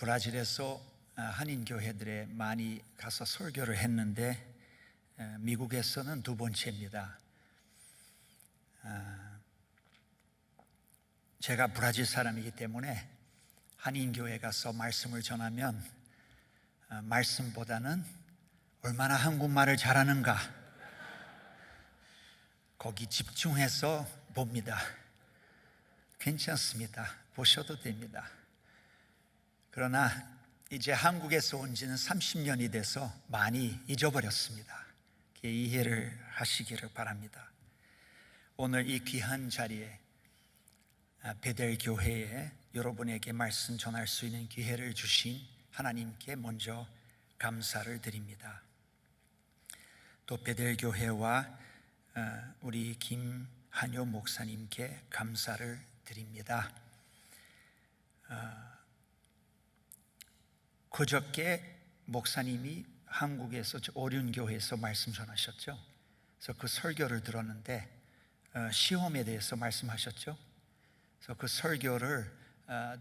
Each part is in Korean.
브라질에서 한인 교회들에 많이 가서 설교를 했는데 미국에서는 두 번째입니다. 제가 브라질 사람이기 때문에 한인 교회 가서 말씀을 전하면 말씀보다는 얼마나 한국말을 잘하는가 거기 집중해서 봅니다. 괜찮습니다. 보셔도 됩니다. 그러나 이제 한국에서 온 지는 30년이 돼서 많이 잊어버렸습니다. 이해를 하시기를 바랍니다. 오늘 이 귀한 자리에 베델 교회에 여러분에게 말씀 전할 수 있는 기회를 주신 하나님께 먼저 감사를 드립니다. 또 베델 교회와 우리 김한효 목사님께 감사를 드립니다. 그저께 목사님이 한국에서 오륜교회에서 말씀 전하셨죠. 그래서 그 설교를 들었는데 시험에 대해서 말씀하셨죠. 그래서 그 설교를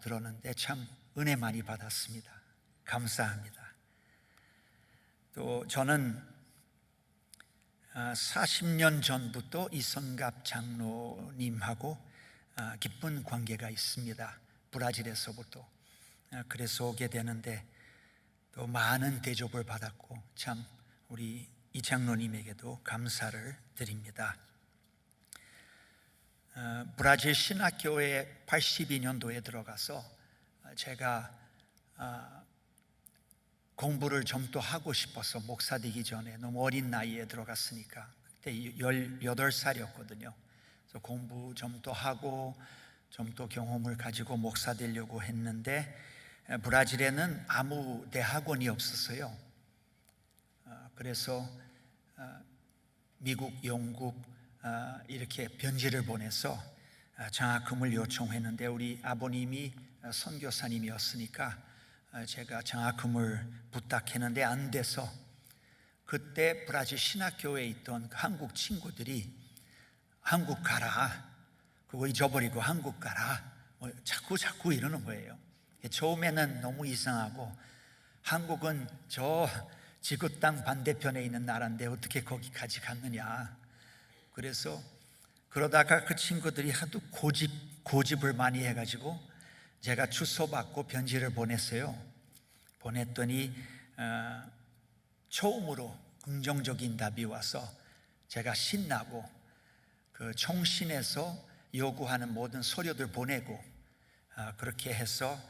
들었는데 참 은혜 많이 받았습니다. 감사합니다. 또 저는 40년 전부터 이성갑 장로님하고 깊은 관계가 있습니다. 브라질에서부터. 그래서 오게 되는데 또 많은 대접을 받았고 참 우리 이 장로님에게도 감사를 드립니다. 브라질 신학교에 82년도에 들어가서 제가 공부를 좀 더 하고 싶어서 목사 되기 전에 너무 어린 나이에 들어갔으니까 그때 18살이었거든요. 그래서 공부 좀 더 하고 좀 더 경험을 가지고 목사 되려고 했는데 브라질에는 아무 대학원이 없었어요. 그래서 미국, 영국 이렇게 편지를 보내서 장학금을 요청했는데 우리 아버님이 선교사님이었으니까 제가 장학금을 부탁했는데 안 돼서 그때 브라질 신학교에 있던 한국 친구들이 한국 가라, 그거 잊어버리고 한국 가라 자꾸 이러는 거예요. 처음에는 너무 이상하고 한국은 저 지구 땅 반대편에 있는 나라인데 어떻게 거기까지 갔느냐. 그래서 그러다가 그 친구들이 하도 고집을 많이 해가지고 제가 주소 받고 편지를 보냈어요. 보냈더니 처음으로 긍정적인 답이 와서 제가 신나고 그 총신에서 요구하는 모든 서류들 보내고 그렇게 해서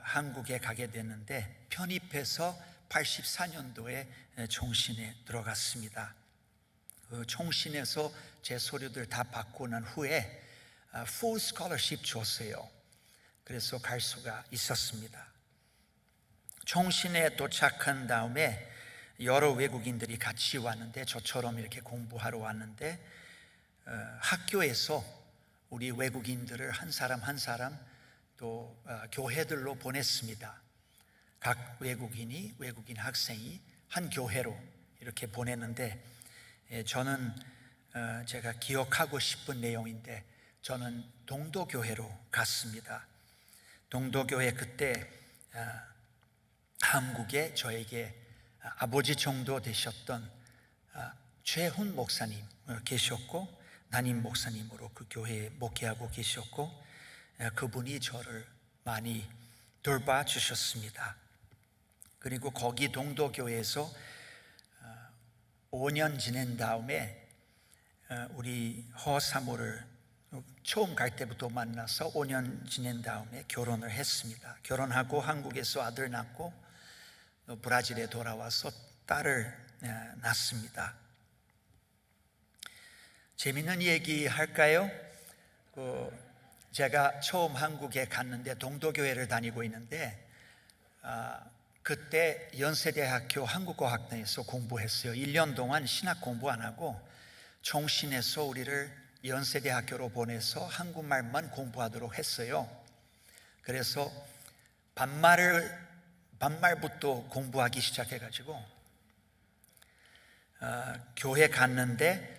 한국에 가게 됐는데 편입해서 84년도에 총신에 들어갔습니다. 그 총신에서 제 서류들 다 받고 난 후에 full scholarship 줬어요. 그래서 갈 수가 있었습니다. 총신에 도착한 다음에 여러 외국인들이 같이 왔는데 저처럼 이렇게 공부하러 왔는데 학교에서 우리 외국인들을 한 사람 한 사람 또 교회들로 보냈습니다. 각 외국인이 외국인 학생이 한 교회로 이렇게 보냈는데 저는 제가 기억하고 싶은 내용인데 저는 동도교회로 갔습니다. 동도교회 그때 한국에 저에게 아버지 정도 되셨던 최훈 목사님 계셨고 담임 목사님으로 그 교회에 목회하고 계셨고 그분이 저를 많이 돌봐주셨습니다. 그리고 거기 동도교회에서 5년 지낸 다음에 우리 허사모를 처음 갈 때부터 만나서 5년 지낸 다음에 결혼을 했습니다. 결혼하고 한국에서 아들 낳고 브라질에 돌아와서 딸을 낳습니다. 재밌는 얘기 할까요? 제가 처음 한국에 갔는데 동도교회를 다니고 있는데 그때 연세대학교 한국어학당에서 공부했어요. 1년 동안 신학 공부 안 하고 총신에서 우리를 연세대학교로 보내서 한국말만 공부하도록 했어요. 그래서 반말부터 공부하기 시작해가지고 교회 갔는데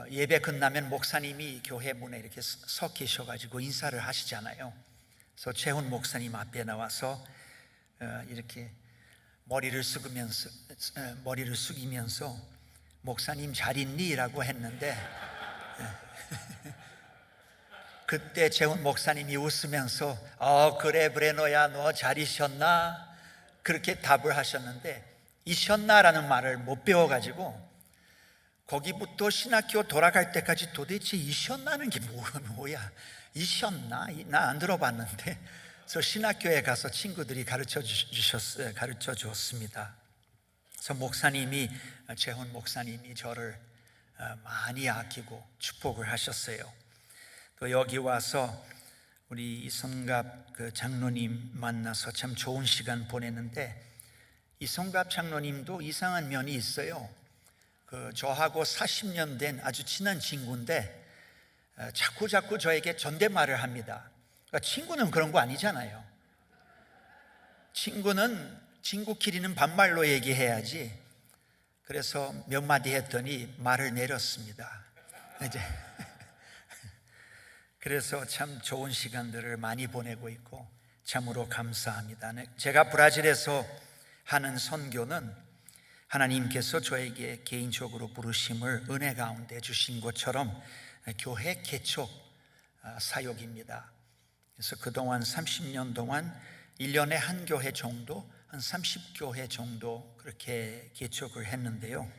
예배 끝나면 목사님이 교회 문에 이렇게 서 계셔가지고 인사를 하시잖아요. 그래서 최훈 목사님 앞에 나와서 이렇게 머리를 숙이면서 목사님 잘 있니? 라고 했는데 그때 재훈 목사님이 웃으면서 그래 브레노야 너 잘 있었나? 그렇게 답을 하셨는데 있었나라는 말을 못 배워가지고 거기부터 신학교 돌아갈 때까지 도대체 있었나는 게 뭐야? 있었나? 나 안 들어봤는데. 그래서 신학교에 가서 친구들이 가르쳐 주었습니다. 그래서 재훈 목사님이 저를 많이 아끼고 축복을 하셨어요. 또 여기 와서 우리 이성갑 그 장로님 만나서 참 좋은 시간 보냈는데, 이성갑 장로님도 이상한 면이 있어요. 저하고 40년 된 아주 친한 친구인데 자꾸 저에게 존댓말을 합니다. 그러니까 친구는 그런 거 아니잖아요. 친구끼리는 반말로 얘기해야지. 그래서 몇 마디 했더니 말을 내렸습니다. 이제 그래서 참 좋은 시간들을 많이 보내고 있고 참으로 감사합니다. 제가 브라질에서 하는 선교는 하나님께서 저에게 개인적으로 부르심을 은혜 가운데 주신 것처럼 교회 개척 사역입니다. 그래서 그동안 30년 동안 1년에 한 교회 정도, 한 30교회 정도 그렇게 개척을 했는데요.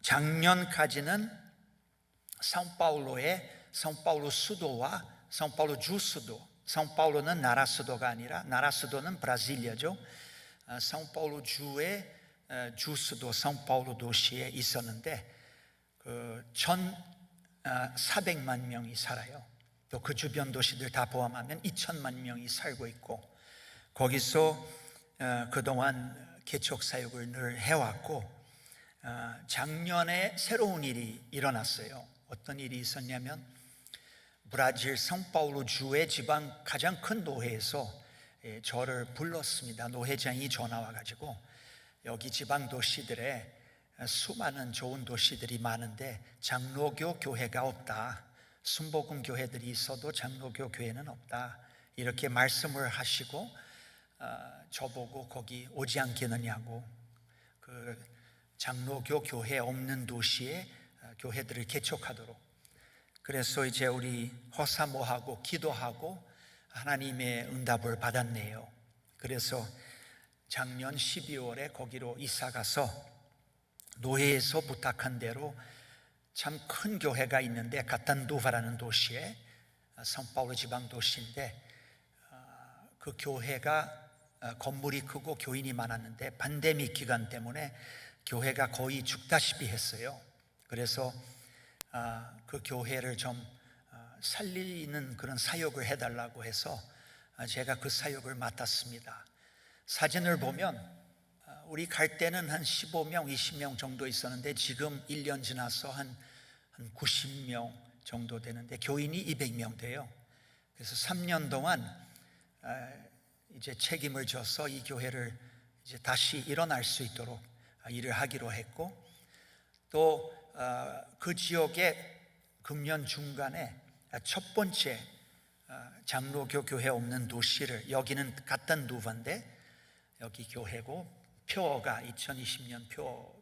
작년까지는 상파울루 수도와 상파울루 주수도, 상파울루는 나라 수도가 아니라 나라 수도는 브라질리아죠. 상파울루 주의 주수도 상파울루 도시에 있었는데 1,400만 명이 살아요. 또 그 주변 도시들 다 포함하면 2천만 명이 살고 있고, 거기서 그동안 개척 사역을 늘 해왔고, 작년에 새로운 일이 일어났어요. 어떤 일이 있었냐면 브라질 상파울루 주의 지방 가장 큰 노회에서 저를 불렀습니다. 노회장이 전화 와가지고 여기 지방 도시들에 수많은 좋은 도시들이 많은데 장로교 교회가 없다, 순복음 교회들이 있어도 장로교 교회는 없다, 이렇게 말씀을 하시고 저보고 거기 오지 않겠느냐고, 그 장로교 교회 없는 도시에 교회들을 개척하도록. 그래서 이제 우리 허사모하고 기도하고 하나님의 응답을 받았네요. 그래서 작년 12월에 거기로 이사 가서 노회에서 부탁한 대로 참 큰 교회가 있는데 카탄두바라는 도시에, 상파울루 지방 도시인데 그 교회가 건물이 크고 교인이 많았는데 팬데믹 기간 때문에 교회가 거의 죽다시피 했어요. 그래서 그 교회를 좀 살리는 그런 사역을 해달라고 해서 제가 그 사역을 맡았습니다. 사진을 보면 우리 갈 때는 한 15명, 20명 정도 있었는데 지금 1년 지나서 한 90명 정도 되는데 교인이 200명 돼요. 그래서 3년 동안 이제 책임을 져서 이 교회를 이제 다시 일어날 수 있도록 일을 하기로 했고, 또 그 지역에 금년 중간에 첫 번째 장로교 교회 없는 도시를, 여기는 카탄두바인데 여기 교회고 표어가 2020년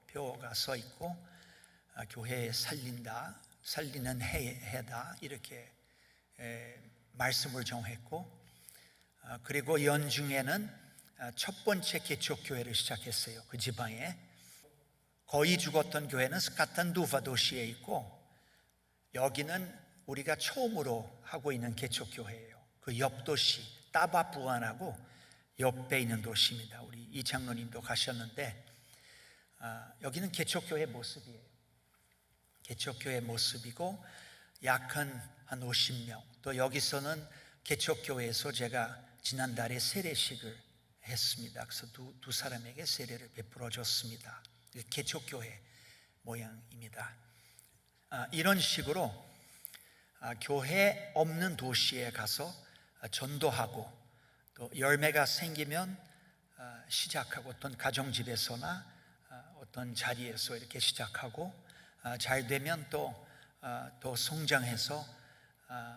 표어가 써 있고 교회 살리는 해다 이렇게 말씀을 정했고, 그리고 연중에는 첫 번째 개척 교회를 시작했어요. 그 지방에 거의 죽었던 교회는 카탄두바 도시에 있고, 여기는 우리가 처음으로 하고 있는 개척 교회예요. 그 옆 도시 따바부안하고 옆에 있는 도시입니다. 우리 이 장로님도 가셨는데 여기는 개척 교회 모습이에요. 개척 교회 모습이고 약 한 50명. 또 여기서는 개척 교회에서 제가 지난달에 세례식을 했습니다. 그래서 두 사람에게 세례를 베풀어 줬습니다. 개척 교회 모양입니다. 이런 식으로 교회 없는 도시에 가서 전도하고, 또 열매가 생기면 시작하고, 어떤 가정집에서나 어떤 자리에서 이렇게 시작하고, 잘 되면 또 성장해서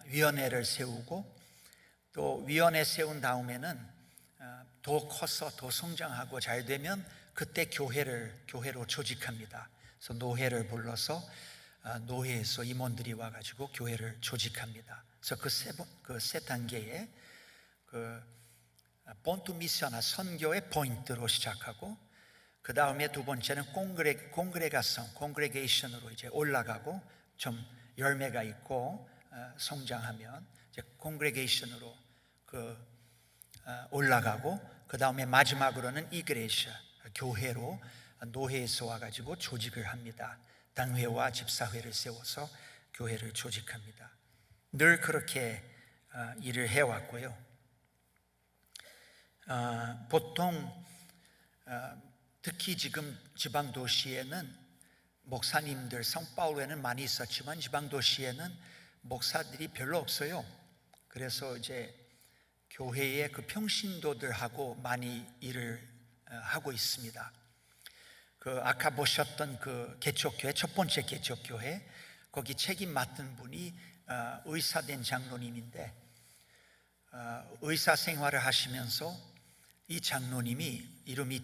위원회를 세우고, 또 위원회 세운 다음에는 더 커서 더 성장하고 잘 되면 그때 교회로 조직합니다. 그래서 노회를 불러서 노회에서 임원들이 와가지고 교회를 조직합니다. 그래서 그 세 단계의 본투 미셔나 선교의 포인트로 시작하고, 그 다음에 두 번째는 콩그레게이션으로 이제 올라가고 좀 열매가 있고 성장하면 이제 콩그레게이션으로 올라가고, 그 다음에 마지막으로는 이그레시아, 교회로 노회에서 와가지고 조직을 합니다. 당회와 집사회를 세워서 교회를 조직합니다. 늘 그렇게 일을 해왔고요. 보통 특히 지금 지방 도시에는 목사님들, 성파울에는 많이 있었지만 지방 도시에는 목사들이 별로 없어요. 그래서 이제 교회의 그 평신도들하고 많이 일을 하고 있습니다. 아까 보셨던 그 개척교회, 첫 번째 개척교회, 거기 책임 맡은 분이 의사된 장로님인데, 의사 생활을 하시면서 이 장로님이 이름이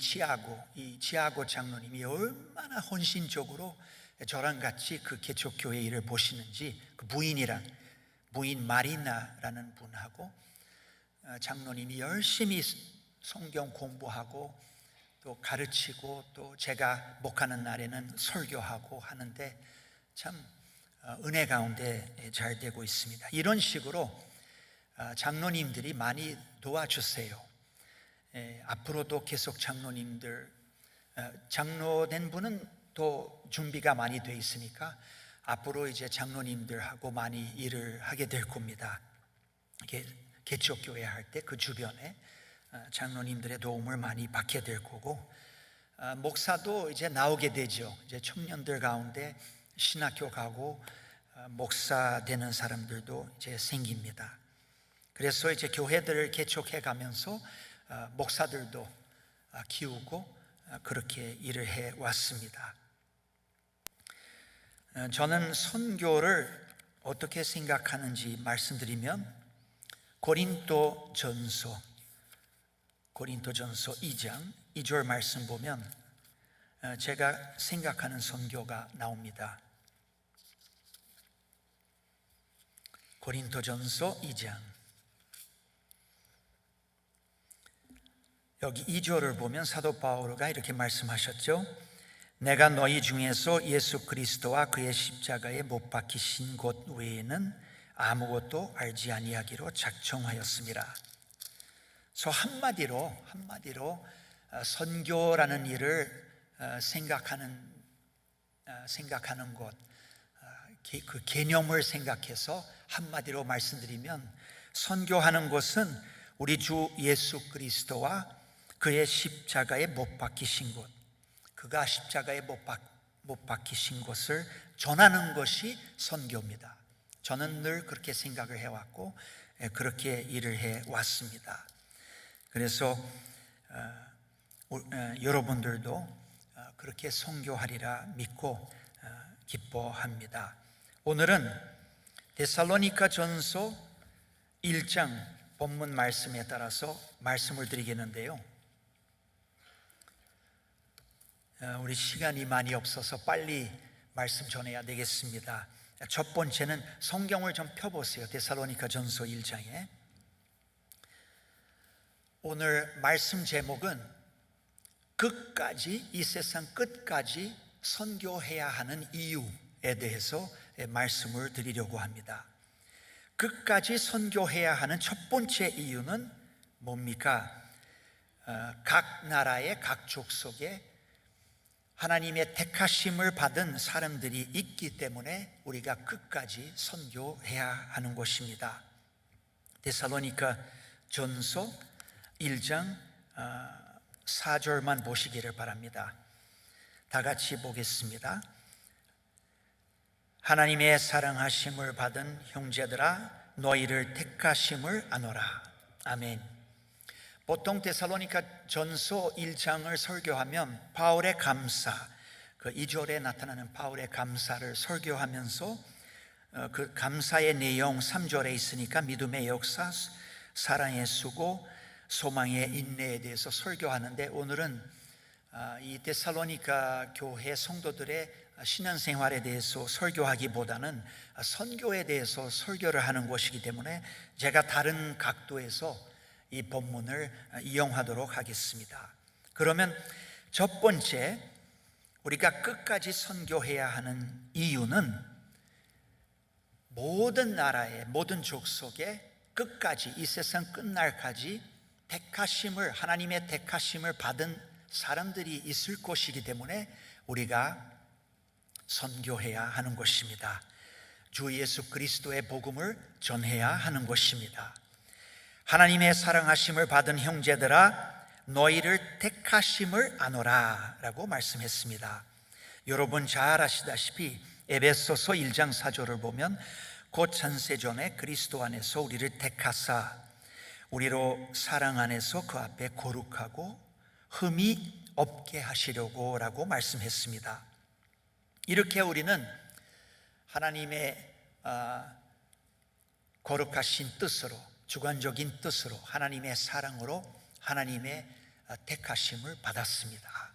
이 지아고 장로님이 얼마나 헌신적으로 저랑 같이 그 개척교회 일을 보시는지, 그 부인 마리나라는 분하고 장로님이 열심히 성경 공부하고 또 가르치고, 또 제가 목하는 날에는 설교하고 하는데 참 은혜 가운데 잘 되고 있습니다. 이런 식으로 장로님들이 많이 도와주세요. 앞으로도 계속 장로님들, 장로된 분은 또 준비가 많이 돼 있으니까 앞으로 이제 장로님들하고 많이 일을 하게 될 겁니다. 개척교회 할 때 그 주변에 장로님들의 도움을 많이 받게 될 거고, 목사도 이제 나오게 되죠. 이제 청년들 가운데 신학교 가고 목사 되는 사람들도 이제 생깁니다. 그래서 이제 교회들을 개척해 가면서 목사들도 키우고 그렇게 일을 해 왔습니다. 저는 선교를 어떻게 생각하는지 말씀드리면, 고린도전서 2장 2절 말씀 보면 제가 생각하는 선교가 나옵니다. 고린도전서 2장, 여기 2절을 보면 사도 바울가 이렇게 말씀하셨죠. 내가 너희 중에서 예수 그리스도와 그의 십자가에 못 박히신 것 외에는 아무것도 알지 아니하기로 작정하였습니다. 그래서 한마디로 선교라는 일을 생각하는 것, 그 개념을 생각해서 한마디로 말씀드리면, 선교하는 것은 우리 주 예수 그리스도와 그의 십자가에 못 박히신 것, 그가 십자가에 못 박히신 것을 전하는 것이 선교입니다. 저는 늘 그렇게 생각을 해왔고 그렇게 일을 해왔습니다. 그래서 여러분들도 그렇게 선교하리라 믿고 기뻐합니다. 오늘은 데살로니가 전서 1장 본문 말씀에 따라서 말씀을 드리겠는데요, 우리 시간이 많이 없어서 빨리 말씀 전해야 되겠습니다. 첫 번째는 성경을 좀 펴보세요. 데살로니가 전서 1장에 오늘 말씀 제목은 끝까지, 이 세상 끝까지 선교해야 하는 이유에 대해서 말씀을 드리려고 합니다. 끝까지 선교해야 하는 첫 번째 이유는 뭡니까? 각 나라의 각 족속에 하나님의 택하심을 받은 사람들이 있기 때문에 우리가 끝까지 선교해야 하는 것입니다. 데살로니가 전서 1장 4절만 보시기를 바랍니다. 다 같이 보겠습니다. 하나님의 사랑하심을 받은 형제들아, 너희를 택하심을 아노라. 아멘. 보통 데살로니가 전서 1장을 설교하면 바울의 감사, 그 2절에 나타나는 바울의 감사를 설교하면서 그 감사의 내용 3절에 있으니까 믿음의 역사, 사랑의 수고, 소망의 인내에 대해서 설교하는데, 오늘은 이 데살로니가 교회 성도들의 신앙생활에 대해서 설교하기보다는 선교에 대해서 설교를 하는 것이기 때문에 제가 다른 각도에서 이 본문을 이용하도록 하겠습니다. 그러면 첫 번째, 우리가 끝까지 선교해야 하는 이유는 모든 나라의 모든 족속의 끝까지, 이 세상 끝날까지 택하심을, 하나님의 택하심을 받은 사람들이 있을 것이기 때문에 우리가 선교해야 하는 것입니다. 주 예수 그리스도의 복음을 전해야 하는 것입니다. 하나님의 사랑하심을 받은 형제들아, 너희를 택하심을 아노라 라고 말씀했습니다. 여러분 잘 아시다시피 에베소서 1장 4절을 보면 곧 창세전에 그리스도 안에서 우리를 택하사 우리로 사랑 안에서 그 앞에 거룩하고 흠이 없게 하시려고 라고 말씀했습니다. 이렇게 우리는 하나님의 거룩하신 뜻으로, 주관적인 뜻으로, 하나님의 사랑으로 하나님의 택하심을 받았습니다.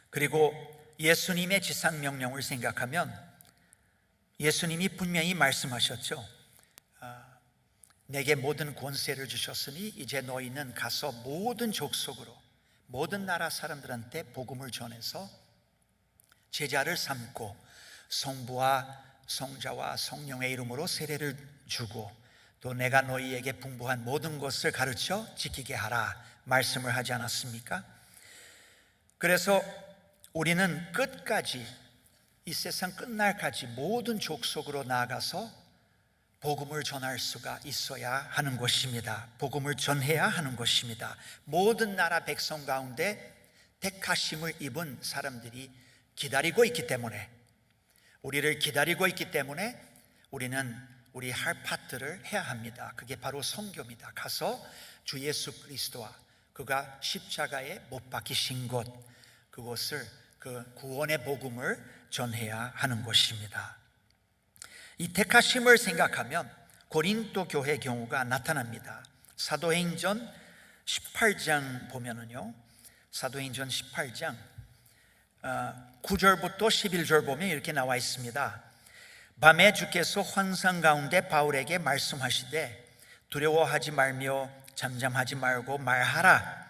그리고 예수님의 지상명령을 생각하면 예수님이 분명히 말씀하셨죠. 내게 모든 권세를 주셨으니 이제 너희는 가서 모든 족속으로, 모든 나라 사람들한테 복음을 전해서 제자를 삼고 성부와 성자와 성령의 이름으로 세례를 주고 또 내가 너희에게 분부한 모든 것을 가르쳐 지키게 하라 말씀을 하지 않았습니까? 그래서 우리는 끝까지, 이 세상 끝날까지 모든 족속으로 나아가서 복음을 전할 수가 있어야 하는 것입니다. 복음을 전해야 하는 것입니다. 모든 나라 백성 가운데 택하심을 입은 사람들이 기다리고 있기 때문에, 우리를 기다리고 있기 때문에 우리는 우리 할 파트를 해야 합니다. 그게 바로 선교입니다. 가서 주 예수 그리스도와 그가 십자가에 못 박히신 것, 그것을, 그 구원의 복음을 전해야 하는 것입니다. 이 택하심을 생각하면 고린도 교회 경우가 나타납니다. 사도행전 18장 보면은요, 사도행전 18장 9절부터 11절 보면 이렇게 나와 있습니다. 밤에 주께서 환상 가운데 바울에게 말씀하시되 두려워하지 말며 잠잠하지 말고 말하라.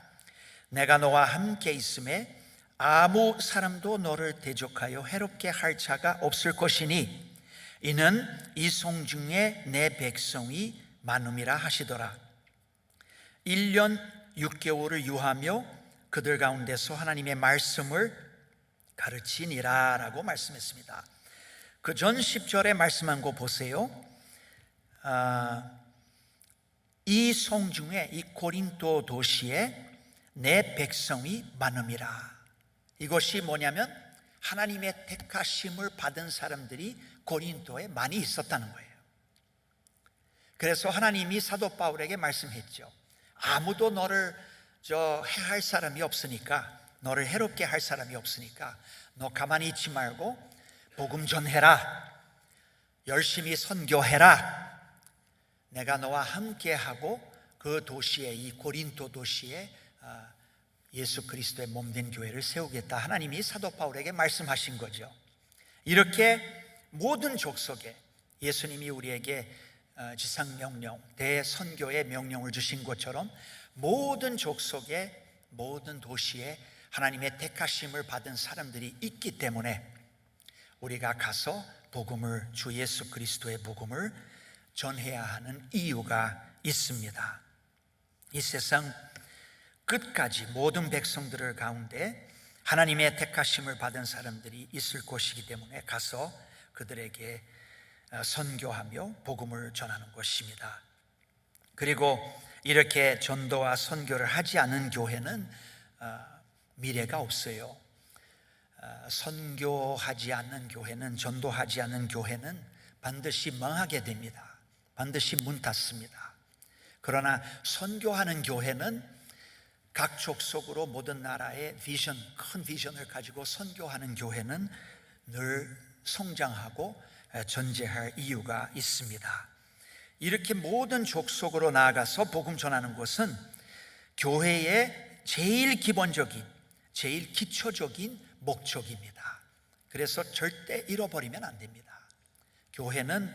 내가 너와 함께 있음에 아무 사람도 너를 대적하여 해롭게 할 자가 없을 것이니 이는 이 성중에 내 백성이 많음이라 하시더라. 1년 6개월을 유하며 그들 가운데서 하나님의 말씀을 가르치니라 라고 말씀했습니다. 그 전 10절에 말씀한 거 보세요. 이 성중에, 이 고린도 도시에 내 백성이 많음이라. 이것이 뭐냐면 하나님의 택하심을 받은 사람들이 고린도에 많이 있었다는 거예요. 그래서 하나님이 사도 바울에게 말씀했죠. 아무도 너를 해할 사람이 없으니까, 너를 해롭게 할 사람이 없으니까 너 가만히 있지 말고 복음 전해라, 열심히 선교해라. 내가 너와 함께하고 그 도시에, 이 고린도 도시에 예수 그리스도의 몸된 교회를 세우겠다. 하나님이 사도 바울에게 말씀하신 거죠. 이렇게 모든 족속에 예수님이 우리에게 지상명령, 대선교의 명령을 주신 것처럼 모든 족속에, 모든 도시에 하나님의 택하심을 받은 사람들이 있기 때문에 우리가 가서 복음을, 주 예수 그리스도의 복음을 전해야 하는 이유가 있습니다. 이 세상 끝까지 모든 백성들 가운데 하나님의 택하심을 받은 사람들이 있을 것이기 때문에 가서 그들에게 선교하며 복음을 전하는 것입니다. 그리고 이렇게 전도와 선교를 하지 않은 교회는 미래가 없어요. 선교하지 않는 교회는, 전도하지 않는 교회는 반드시 망하게 됩니다. 반드시 문 닫습니다. 그러나 선교하는 교회는 각 족속으로 모든 나라의 비전, 큰 비전을 가지고 선교하는 교회는 늘 성장하고 존재할 이유가 있습니다. 이렇게 모든 족속으로 나아가서 복음 전하는 것은 교회의 제일 기본적인, 제일 기초적인 목적입니다. 그래서 절대 잃어버리면 안 됩니다. 교회는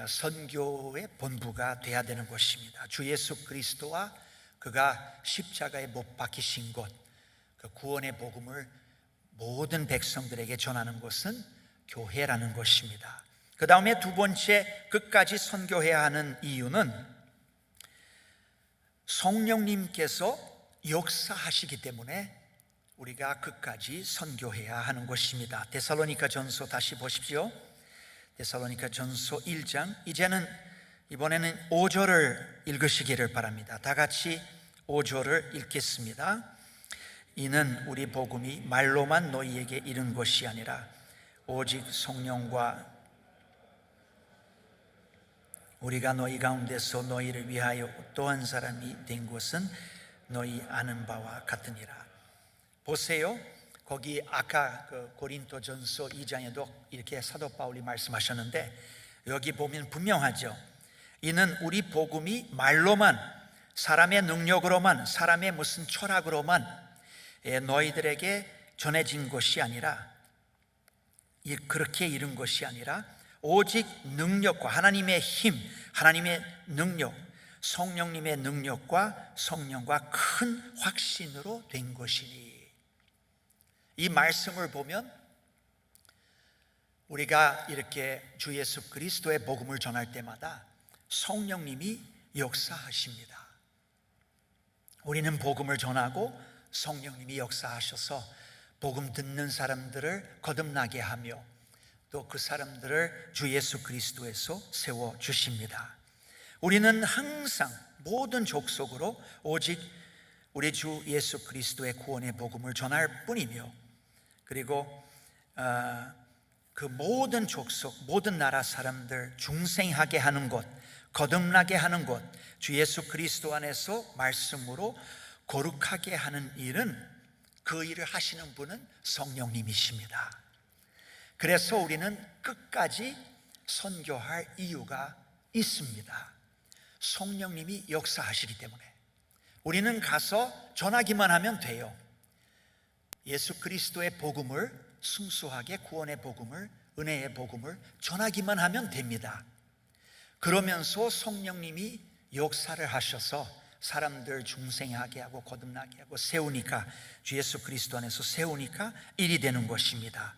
선교의 본부가 돼야 되는 것입니다. 주 예수 그리스도와 그가 십자가에 못 박히신 것, 그 구원의 복음을 모든 백성들에게 전하는 것은 교회라는 것입니다. 그 다음에 두 번째, 끝까지 선교해야 하는 이유는 성령님께서 역사하시기 때문에 우리가 끝까지 선교해야 하는 것입니다. 데살로니가 전서 다시 보십시오. 데살로니가 전서 1장, 이번에는 5절을 읽으시기를 바랍니다. 다 같이 5절을 읽겠습니다. 이는 우리 복음이 말로만 너희에게 이른 것이 아니라 오직 성령과 우리가 너희 가운데서 너희를 위하여 또 한 사람이 된 것은 너희 아는 바와 같으니라. 보세요. 거기 아까 그 고린도전서 2장에도 이렇게 사도 바울이 말씀하셨는데, 여기 보면 분명하죠. 이는 우리 복음이 말로만, 사람의 능력으로만, 사람의 무슨 철학으로만 너희들에게 전해진 것이 아니라, 그렇게 이른 것이 아니라 오직 능력과 하나님의 힘, 하나님의 능력, 성령님의 능력과 성령과 큰 확신으로 된 것이니. 이 말씀을 보면 우리가 이렇게 주 예수 그리스도의 복음을 전할 때마다 성령님이 역사하십니다. 우리는 복음을 전하고 성령님이 역사하셔서 복음 듣는 사람들을 거듭나게 하며 또 그 사람들을 주 예수 그리스도에서 세워주십니다. 우리는 항상 모든 족속으로 오직 우리 주 예수 그리스도의 구원의 복음을 전할 뿐이며, 그리고 그 모든 족속, 모든 나라 사람들 중생하게 하는 것, 거듭나게 하는 것, 주 예수 그리스도 안에서 말씀으로 거룩하게 하는 일은, 그 일을 하시는 분은 성령님이십니다. 그래서 우리는 끝까지 선교할 이유가 있습니다. 성령님이 역사하시기 때문에. 우리는 가서 전하기만 하면 돼요. 예수 그리스도의 복음을, 순수하게 구원의 복음을, 은혜의 복음을 전하기만 하면 됩니다. 그러면서 성령님이 역사를 하셔서 사람들 중생하게 하고 거듭나게 하고 세우니까, 주 예수 그리스도 안에서 세우니까 일이 되는 것입니다.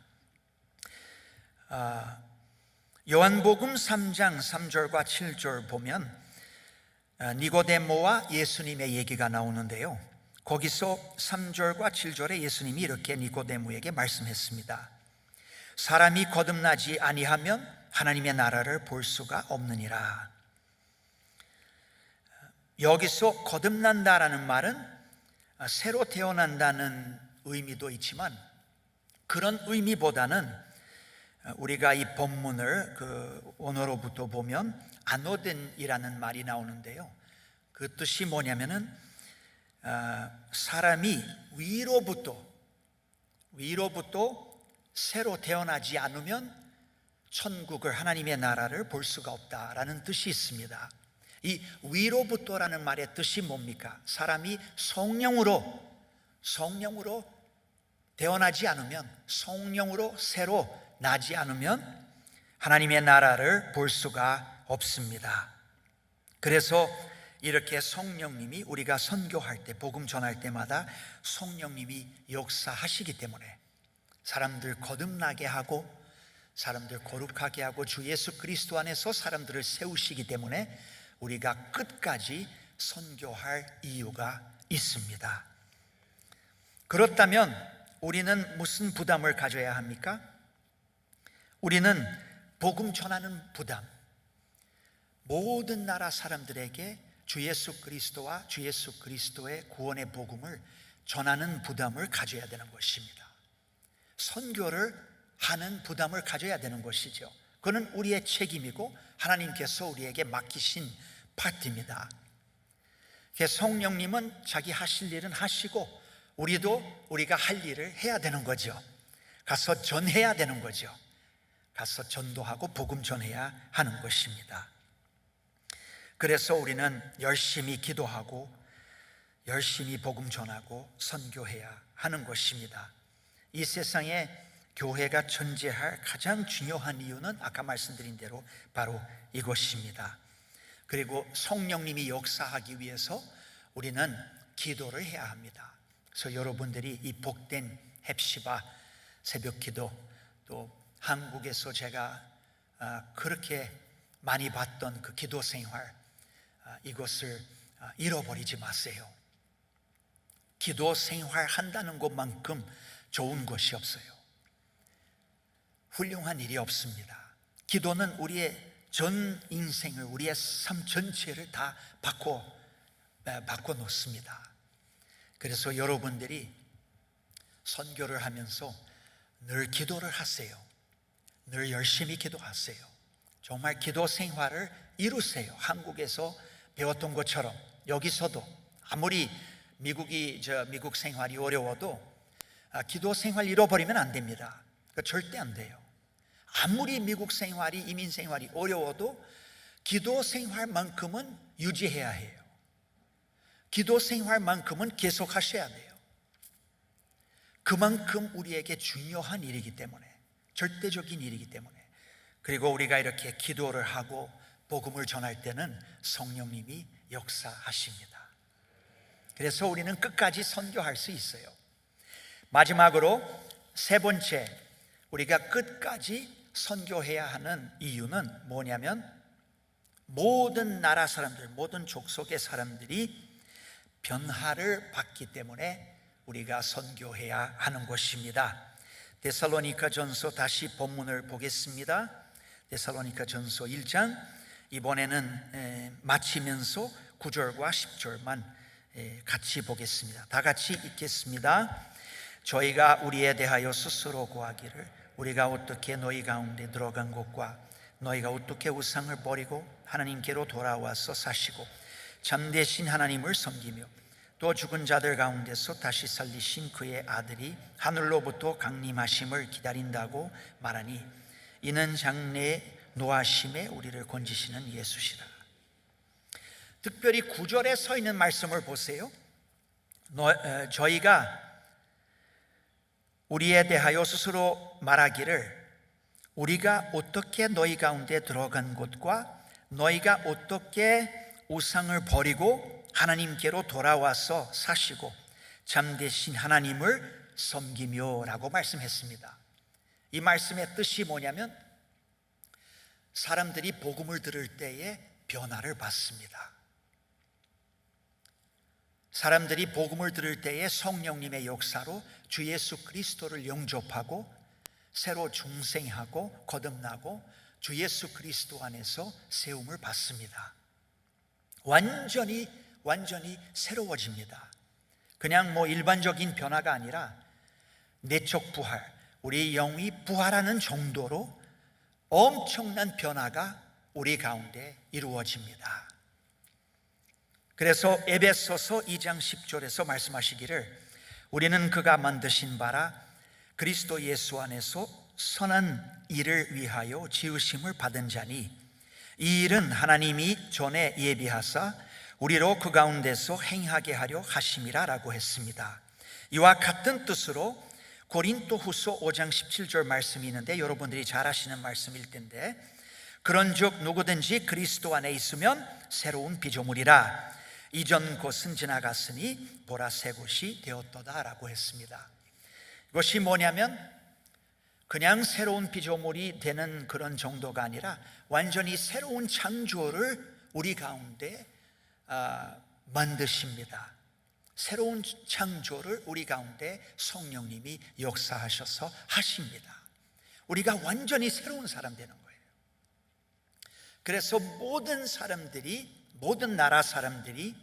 요한복음 3장 3절과 7절 보면 니고데모와 예수님의 얘기가 나오는데요, 거기서 3절과 7절에 예수님이 이렇게 니고데모에게 말씀했습니다. 사람이 거듭나지 아니하면 하나님의 나라를 볼 수가 없느니라. 여기서 거듭난다라는 말은 새로 태어난다는 의미도 있지만, 그런 의미보다는 우리가 이 본문을 그 원어로부터 보면 아노덴이라는 말이 나오는데요, 그 뜻이 뭐냐면은 사람이 위로부터 새로 태어나지 않으면 천국을, 하나님의 나라를 볼 수가 없다라는 뜻이 있습니다. 이 위로부터라는 말의 뜻이 뭡니까? 사람이 성령으로 태어나지 않으면, 성령으로 새로 나지 않으면 하나님의 나라를 볼 수가 없습니다. 그래서 이렇게 성령님이, 우리가 선교할 때, 복음 전할 때마다 성령님이 역사하시기 때문에 사람들 거듭나게 하고 사람들 거룩하게 하고 주 예수 그리스도 안에서 사람들을 세우시기 때문에 우리가 끝까지 선교할 이유가 있습니다. 그렇다면 우리는 무슨 부담을 가져야 합니까? 우리는 복음 전하는 부담, 모든 나라 사람들에게 주 예수 그리스도와 주 예수 그리스도의 구원의 복음을 전하는 부담을 가져야 되는 것입니다. 선교를 하는 부담을 가져야 되는 것이죠. 그는 우리의 책임이고 하나님께서 우리에게 맡기신 파트입니다. 성령님은 자기 하실 일은 하시고, 우리도 우리가 할 일을 해야 되는 거죠. 가서 전해야 되는 거죠. 가서 전도하고 복음 전해야 하는 것입니다. 그래서 우리는 열심히 기도하고 열심히 복음 전하고 선교해야 하는 것입니다. 이 세상에 교회가 존재할 가장 중요한 이유는 아까 말씀드린 대로 바로 이것입니다. 그리고 성령님이 역사하기 위해서 우리는 기도를 해야 합니다. 그래서 여러분들이 이 복된 헵시바 새벽기도, 또 한국에서 제가 그렇게 많이 봤던 그 기도 생활, 이것을 잃어버리지 마세요. 기도 생활 한다는 것만큼 좋은 것이 없어요. 훌륭한 일이 없습니다. 기도는 우리의 전 인생을, 우리의 삶 전체를 다 바꿔 놓습니다. 그래서 여러분들이 선교를 하면서 늘 기도를 하세요. 늘 열심히 기도하세요. 정말 기도 생활을 이루세요. 한국에서 배웠던 것처럼 여기서도 아무리 미국 생활이 어려워도 기도 생활 잃어버리면 안 됩니다. 절대 안 돼요. 아무리 미국 생활이, 이민 생활이 어려워도 기도 생활만큼은 유지해야 해요. 기도 생활만큼은 계속 하셔야 돼요. 그만큼 우리에게 중요한 일이기 때문에, 절대적인 일이기 때문에. 그리고 우리가 이렇게 기도를 하고 복음을 전할 때는 성령님이 역사하십니다. 그래서 우리는 끝까지 선교할 수 있어요. 마지막으로 세 번째, 우리가 끝까지 선교해야 하는 이유는 뭐냐면, 모든 나라 사람들, 모든 족속의 사람들이 변화를 받기 때문에 우리가 선교해야 하는 것입니다. 데살로니가전서 다시 본문을 보겠습니다. 데살로니가전서 1장, 이번에는 마치면서 9절과 10절만 같이 보겠습니다. 다 같이 읽겠습니다. 저희가 우리에 대하여 스스로 구하기를, 우리가 어떻게 너희 가운데 들어간 것과 너희가 어떻게 우상을 버리고 하나님께로 돌아와서 사시고 참되신 하나님을 섬기며 또 죽은 자들 가운데서 다시 살리신 그의 아들이 하늘로부터 강림하심을 기다린다고 말하니, 이는 장래의 노하심에 우리를 건지시는 예수시라. 특별히 9절에 서 있는 말씀을 보세요. 저희가 우리에 대하여 스스로 말하기를, 우리가 어떻게 너희 가운데 들어간 것과 너희가 어떻게 우상을 버리고 하나님께로 돌아와서 사시고 참되신 하나님을 섬기며 라고 말씀했습니다. 이 말씀의 뜻이 뭐냐면, 사람들이 복음을 들을 때에 변화를 받습니다. 사람들이 복음을 들을 때에 성령님의 역사로 주 예수 그리스도를 영접하고 새로 중생하고 거듭나고 주 예수 그리스도 안에서 세움을 받습니다. 완전히 새로워집니다. 그냥 일반적인 변화가 아니라 내적 부활, 우리 영이 부활하는 정도로 엄청난 변화가 우리 가운데 이루어집니다. 그래서 에베소서 2장 10절에서 말씀하시기를, 우리는 그가 만드신 바라 그리스도 예수 안에서 선한 일을 위하여 지으심을 받은 자니, 이 일은 하나님이 전에 예비하사 우리로 그 가운데서 행하게 하려 하심이라 라고 했습니다. 이와 같은 뜻으로 고린도후서 5장 17절 말씀이 있는데, 여러분들이 잘 아시는 말씀일 텐데, 그런즉 누구든지 그리스도 안에 있으면 새로운 피조물이라, 이전 것은 지나갔으니 보라 새 것이 되었도다 라고 했습니다. 이것이 뭐냐면, 그냥 새로운 피조물이 되는 그런 정도가 아니라 완전히 새로운 창조를 우리 가운데 만드십니다. 새로운 창조를 우리 가운데 성령님이 역사하셔서 하십니다. 우리가 완전히 새로운 사람 되는 거예요. 그래서 모든 나라 사람들이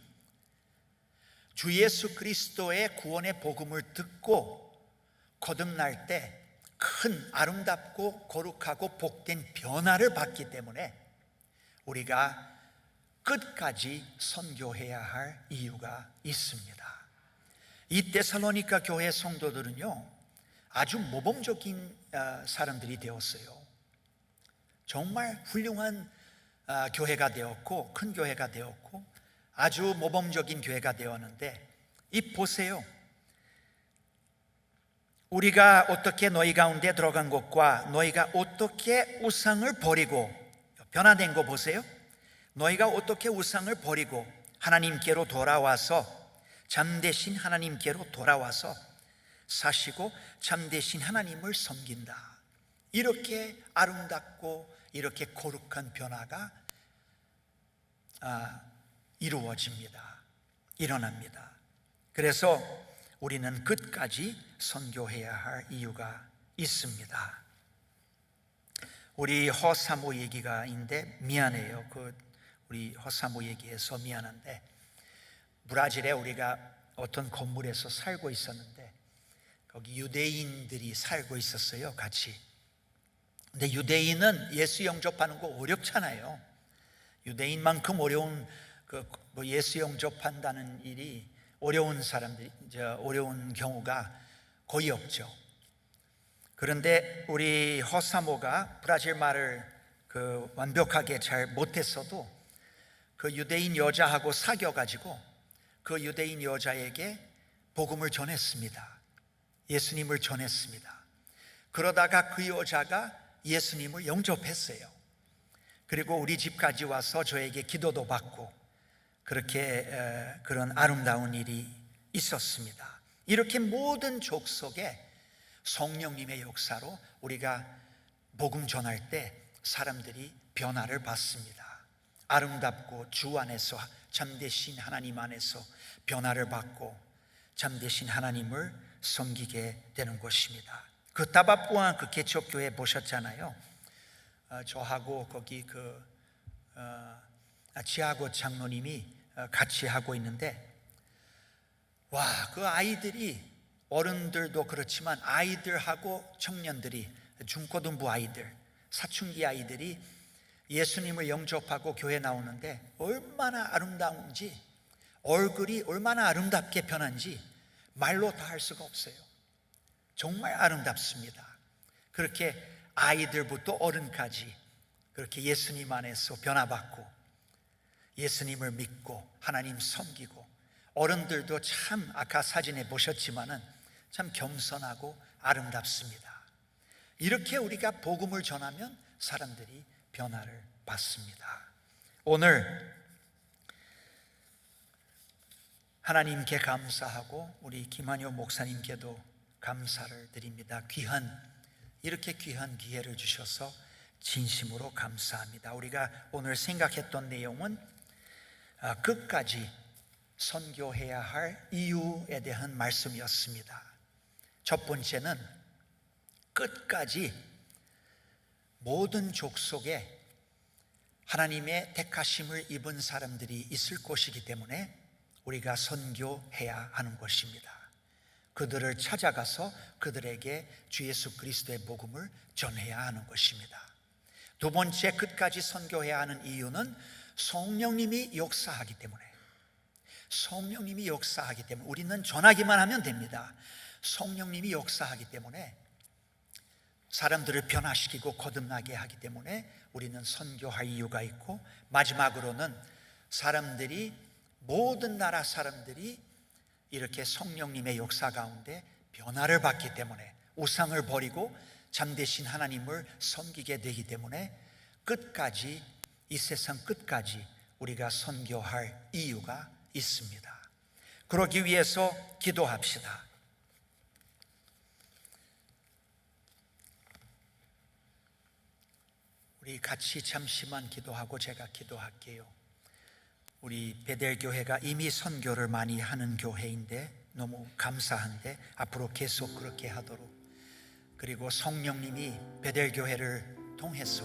주 예수 그리스도의 구원의 복음을 듣고 거듭날 때 큰 아름답고 거룩하고 복된 변화를 받기 때문에 우리가 끝까지 선교해야 할 이유가 있습니다. 이 데살로니가 교회 성도들은요, 아주 모범적인 사람들이 되었어요. 정말 훌륭한 교회가 되었고 큰 교회가 되었고 아주 모범적인 교회가 되었는데 이 보세요. 우리가 어떻게 너희 가운데 들어간 것과 너희가 어떻게 우상을 버리고 변화된 거 보세요. 너희가 어떻게 우상을 버리고 하나님께로 돌아와서 참되신 하나님께로 돌아와서 사시고 참되신 하나님을 섬긴다. 이렇게 아름답고 이렇게 거룩한 변화가 이루어집니다. 일어납니다. 그래서 우리는 끝까지 선교해야 할 이유가 있습니다. 우리 허사모 얘기가 있는데 미안해요. 우리 허사모 얘기해서 미안한데 브라질에 우리가 어떤 건물에서 살고 있었는데 거기 유대인들이 살고 있었어요, 같이. 근데 유대인은 예수 영접하는 거 어렵잖아요. 유대인만큼 어려운 예수 영접한다는 일이 어려운 사람들이 어려운 경우가 거의 없죠. 그런데 우리 허사모가 브라질 말을 완벽하게 잘 못했어도 그 유대인 여자하고 사귀어가지고 그 유대인 여자에게 복음을 전했습니다. 예수님을 전했습니다. 그러다가 그 여자가 예수님을 영접했어요. 그리고 우리 집까지 와서 저에게 기도도 받고 그렇게 그런 아름다운 일이 있었습니다. 이렇게 모든 족속에 성령님의 역사로 우리가 복음 전할 때 사람들이 변화를 받습니다. 아름답고 주 안에서 참되신 하나님 안에서 변화를 받고 참되신 하나님을 섬기게 되는 것입니다. 그 타바푸아 그 개척교회 보셨잖아요. 저하고 거기 지하고 장로님이 같이 하고 있는데 그 아이들이 어른들도 그렇지만 아이들하고 청년들이 중고등부 아이들, 사춘기 아이들이 예수님을 영접하고 교회 나오는데 얼마나 아름다운지 얼굴이 얼마나 아름답게 변한지 말로 다 할 수가 없어요. 정말 아름답습니다. 그렇게 아이들부터 어른까지 그렇게 예수님 안에서 변화받고 예수님을 믿고 하나님 섬기고 어른들도 참 아까 사진에 보셨지만은 참 겸손하고 아름답습니다. 이렇게 우리가 복음을 전하면 사람들이 변화를 받습니다. 오늘 하나님께 감사하고 우리 김한효 목사님께도 감사를 드립니다. 이렇게 귀한 기회를 주셔서 진심으로 감사합니다. 우리가 오늘 생각했던 내용은 끝까지 선교해야 할 이유에 대한 말씀이었습니다. 첫 번째는 끝까지 모든 족속에 하나님의 택하심을 입은 사람들이 있을 것이기 때문에 우리가 선교해야 하는 것입니다. 그들을 찾아가서 그들에게 주 예수 그리스도의 복음을 전해야 하는 것입니다. 두 번째, 끝까지 선교해야 하는 이유는 성령님이 역사하기 때문에 우리는 전하기만 하면 됩니다. 성령님이 역사하기 때문에 사람들을 변화시키고 거듭나게 하기 때문에 우리는 선교할 이유가 있고, 마지막으로는 모든 나라 사람들이 이렇게 성령님의 역사 가운데 변화를 받기 때문에 우상을 버리고 참되신 하나님을 섬기게 되기 때문에 이 세상 끝까지 우리가 선교할 이유가 있습니다. 그러기 위해서 기도합시다. 우리 같이 잠시만 기도하고 제가 기도할게요. 우리 베델교회가 이미 선교를 많이 하는 교회인데 너무 감사한데 앞으로 계속 그렇게 하도록, 그리고 성령님이 베델교회를 통해서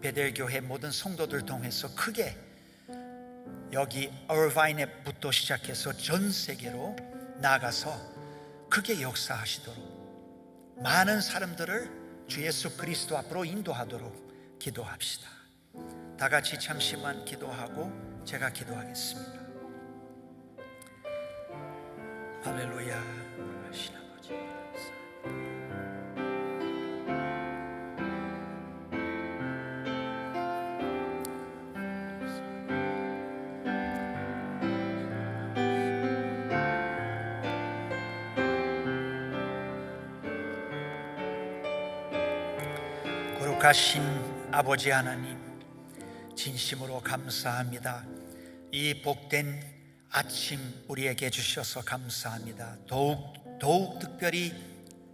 베델교회 모든 성도들 통해서 크게 여기 얼바인에부터 시작해서 전 세계로 나아가서 크게 역사하시도록 많은 사람들을 주 예수 그리스도 앞으로 인도하도록 기도합시다. 다 같이 잠시만 기도하고 제가 기도하겠습니다. 할렐루야. 하신 아버지 감사합니다. 거룩하신 아버지 하나님, 진심으로 감사합니다. 이 복된 아침 우리에게 주셔서 감사합니다. 더욱 특별히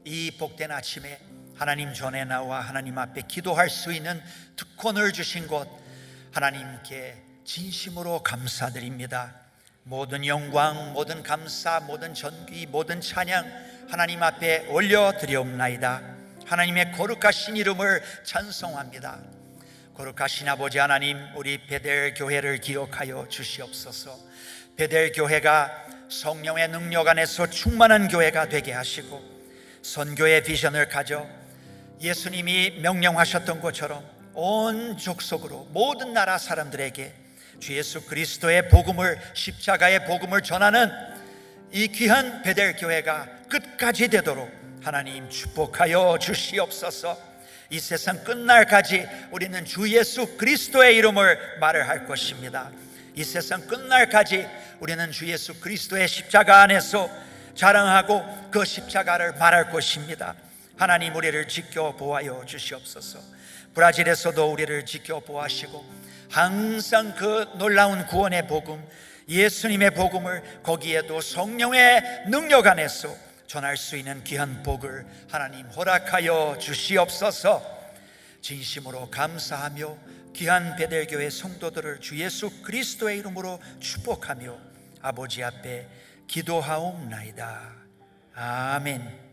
이 복된 아침에 하나님 전에 나와 하나님 앞에 기도할 수 있는 특권을 주신 것, 하나님께 진심으로 감사드립니다. 모든 영광, 모든 감사, 모든 전기, 모든 찬양 하나님 앞에 올려드리옵나이다. 하나님의 거룩하신 이름을 찬송합니다. 거룩하신 아버지 하나님, 우리 베델 교회를 기억하여 주시옵소서. 베델 교회가 성령의 능력 안에서 충만한 교회가 되게 하시고, 선교의 비전을 가져 예수님이 명령하셨던 것처럼 온 족속으로 모든 나라 사람들에게 주 예수 그리스도의 복음을, 십자가의 복음을 전하는 이 귀한 베델 교회가 끝까지 되도록 하나님 축복하여 주시옵소서. 이 세상 끝날까지 우리는 주 예수 그리스도의 이름을 말을 할 것입니다. 이 세상 끝날까지 우리는 주 예수 그리스도의 십자가 안에서 자랑하고 그 십자가를 말할 것입니다. 하나님, 우리를 지켜보아여 주시옵소서. 브라질에서도 우리를 지켜보아시고 항상 그 놀라운 구원의 복음, 예수님의 복음을 거기에도 성령의 능력 안에서 전할 수 있는 귀한 복을 하나님 허락하여 주시옵소서. 진심으로 감사하며 귀한 베델교회 성도들을 주 예수 그리스도의 이름으로 축복하며 아버지 앞에 기도하옵나이다. 아멘.